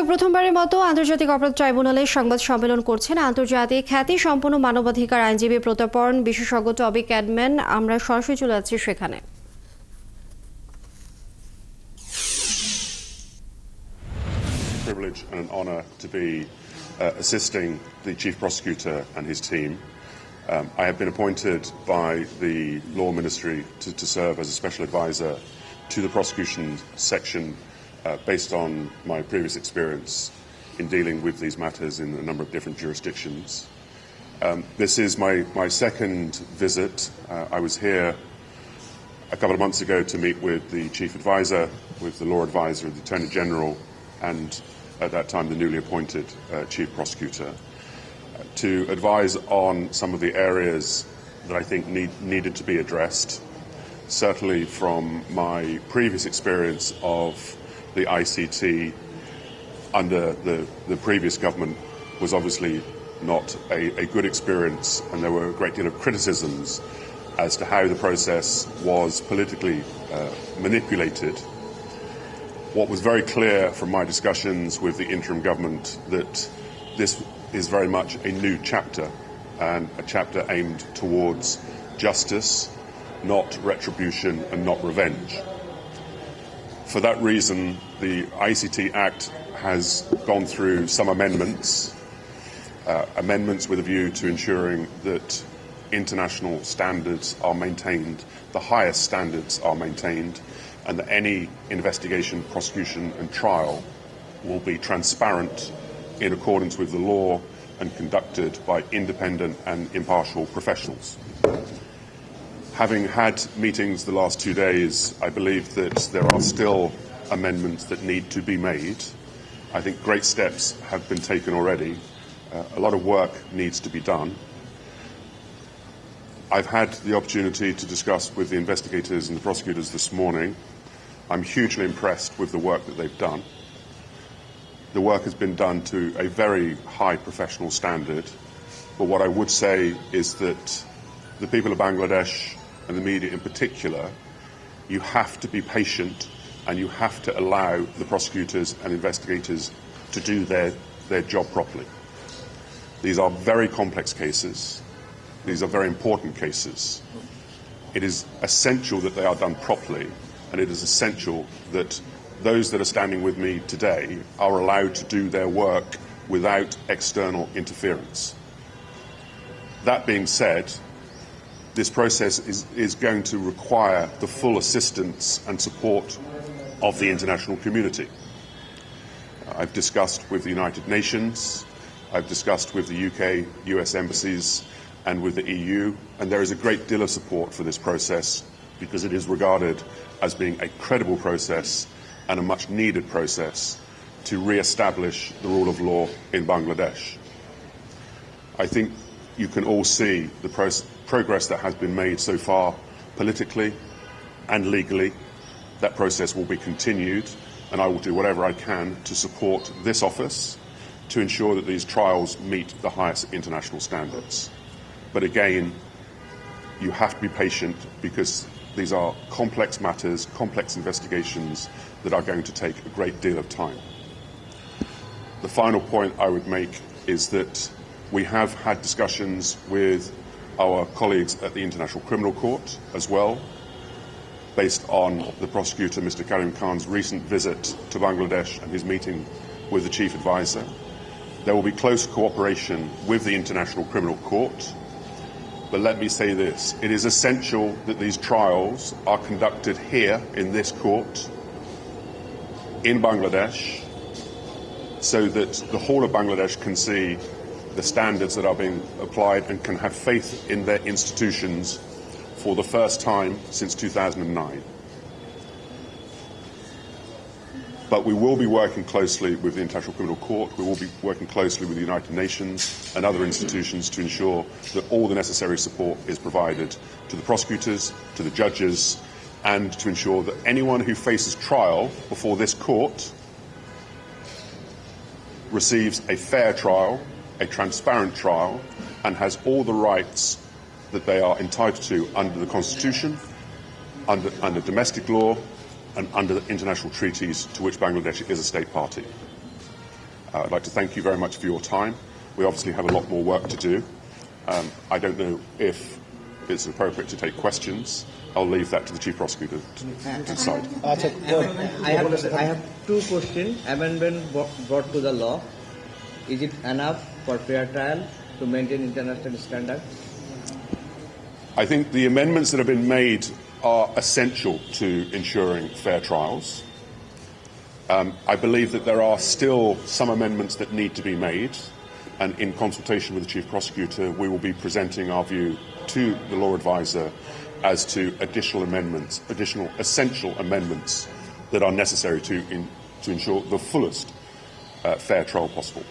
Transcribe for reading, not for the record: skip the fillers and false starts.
প্রথমবারের মতো আন্তর্জাতিক অপরাধ ট্রাইব্যুনালে সংবাদ সম্মেলন করছেন আন্তর্জাতিক খ্যাতি সম্পন্ন মানবাধিকার আইনজীবী প্রত্যর্পণ বিশেষজ্ঞ টবি ক্যাডম্যান। আমরা সরাসরি চলে যাচ্ছি সেখানে। Privilege and an honour to be assisting the Chief Prosecutor and his team. I have been appointed by the Law Ministry to serve as a Special Advisor to the Prosecution Section based on my previous experience in dealing with these matters in a number of different jurisdictions. This is my second visit. I was here a couple of months ago to meet with the Chief Advisor, with the Law Advisor, the Attorney General, and at that time the newly appointed Chief Prosecutor, to advise on some of the areas that I think needed to be addressed. Certainly from my previous experience of the ICT under the previous government was obviously not a good experience, and there were a great deal of criticisms as to how the process was politically manipulated. What was very clear from my discussions with the interim government that this is very much a new chapter, and a chapter aimed towards justice, not retribution and not revenge. For that reason, the ICT Act has gone through some amendments with a view to ensuring that international standards are maintained, the highest standards are maintained, and that any investigation, prosecution and trial will be transparent in accordance with the law and conducted by independent and impartial professionals. Having had meetings the last 2 days, I believe that there are still amendments that need to be made. I think great steps have been taken already. A lot of work needs to be done. I've had the opportunity to discuss with the investigators and the prosecutors this morning. I'm hugely impressed with the work that they've done. The work has been done to a very high professional standard, but what I would say is that the people of Bangladesh, and the media in particular, you have to be patient and you have to allow the prosecutors and investigators to do their job properly. These are very complex cases. These are very important cases. It is essential that they are done properly, and it is essential that those that are standing with me today are allowed to do their work without external interference. That being said, this process is going to require the full assistance and support of the international community. I've discussed with the United Nations, I've discussed with the UK, US embassies and with the EU, and there is a great deal of support for this process because it is regarded as being a credible process and a much needed process to re-establish the rule of law in Bangladesh. I think you can all see the progress that has been made so far politically and legally. That process will be continued, and I will do whatever I can to support this office to ensure that these trials meet the highest international standards. But again, you have to be patient because these are complex matters, complex investigations that are going to take a great deal of time. The final point I would make is that we have had discussions with our colleagues at the International Criminal Court as well, based on the prosecutor, Mr. Karim Khan's recent visit to Bangladesh and his meeting with the Chief Advisor. There will be close cooperation with the International Criminal Court, but let me say this, it is essential that these trials are conducted here in this court, in Bangladesh, so that the whole of Bangladesh can see the standards that are being applied and can have faith in their institutions for the first time since 2009. But we will be working closely with the International Criminal Court, we will be working closely with the United Nations and other institutions to ensure that all the necessary support is provided to the prosecutors, to the judges, and to ensure that anyone who faces trial before this court receives a fair trial, a transparent trial, and has all the rights that they are entitled to under the Constitution, under domestic law, and under the international treaties to which Bangladesh is a state party. I'd like to thank you very much for your time. We obviously have a lot more work to do. I don't know if it's appropriate to take questions. I'll leave that to the Chief Prosecutor to decide. I have two questions. Amendment brought to the law. Is it enough for fair trial to maintain international standards? I think the amendments that have been made are essential to ensuring fair trials. I believe that there are still some amendments that need to be made, and in consultation with the Chief Prosecutor, we will be presenting our view to the law advisor as to additional amendments, additional essential amendments that are necessary to ensure the fullest fair trial possible.